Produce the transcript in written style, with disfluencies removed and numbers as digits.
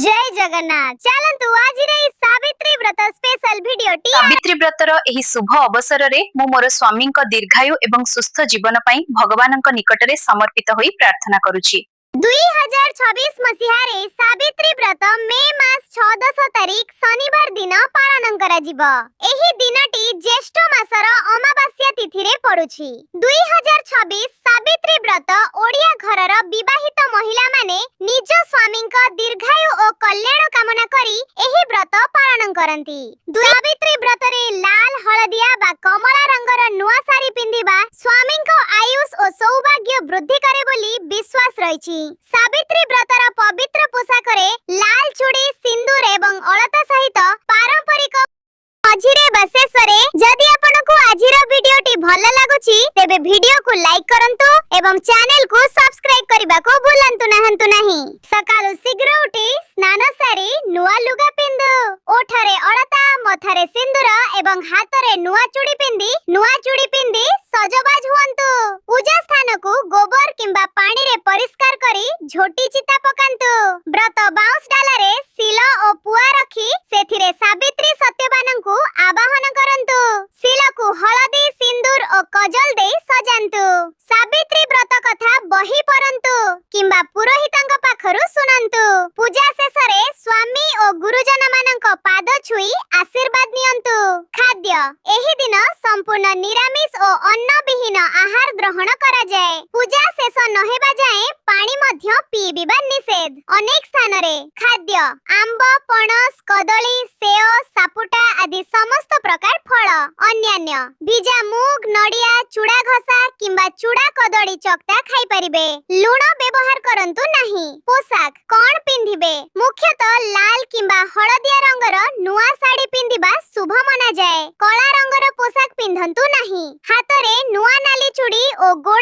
जय जगन्नाथ। चलंतु आज सावित्री व्रत स्पेशल वीडियो टी सावित्री व्रतर एही शुभ अवसर रे मु मोर स्वामी दीर्घायु एवं सुस्थ जीवन पाई भगवान निकटरे समर्पित होई प्रार्थना करुछि। 2026 मसीहारे सावित्री व्रत मे मास 14 तारिख शनिवार दिन पालन करा जिवो। एही दिनटी ज्येष्ठ मासर अमावास्या तिथि रे पडुछि। 2026 सावित्री व्रत ओडिया घरर विवाहित महिला माने निज स्वामी दीर्घायु और कल्याण कामना करी एही व्रत पालन करंती। सावित्री व्रत रे लाल हळदिया बा कमला रंगर नुआ साड़ी पिंदिबा स्वामी आयुष और सौभाग्य वृद्धि करे बोली विश्वास रहिछि। सावित्री व्रतर पवित्र पोशाक रे लाल चूड़ी सिंदूर एवं अलता सहित पारंपरिक मझिरे बसेश्वरे जदि आपनको आजिर वीडियो टी भल लागुछि तेबे वीडियो को लाइक करंतु एवं चैनल को सब्सक्राइब करबा को भूलंतु नाही। सकाळु शीघ्र उठी स्नान सारी नुआ लुगा पिंदु ओठरे अलता मथारे सिंदूर एवं हातरे नुआ चूड़ी पिंदी सजबाज हुअंतु। पूजा स्थान को गोबर किंबा पानी रे परिष्कार करी झोटी चिता पकांतु। व्रत बाउंस डाला रे सिला और पुआ रखी सेथिरे सावित्री सत्यवान को आवाहन करंतु। सिला को हळदी सिंदूर और कजल दे सजांतु। सावित्री व्रत कथा बही परंतु किंबा पुरोहितंग पाखरु सुनंतु। पूजा शेष रे स्वामी और गुरुजन मानक पाद छुई आशीर्वाद नियंतु। खाद्य एही दिन संपूर्ण निरामिष और अन्न विहीन आहार ग्रहण करा जाए। पूजा शेष न हेबा जाए पानी मध्य पीबिबा निषेध। अनेक स्थान रे खाद्य आंब पणस कदली सेव सापुटा आदि समस्त प्रकार फल अन्यान्य भिजा मुग नडिया चूड़ा घसा किंबा चूड़ा कदली चकटा खाई परिबे। लूण व्यवहार करंतु नाही। पोशाक कोन पिंधिबे मुख्यतः लाल किंबा हळदिया रंगर नुआ साड़ी पिंधिबा शुभ माना जाए। कला रंगर पोशाक पिंधंतु नाही। हाथ रे नुआ नाली चूड़ी और गोड़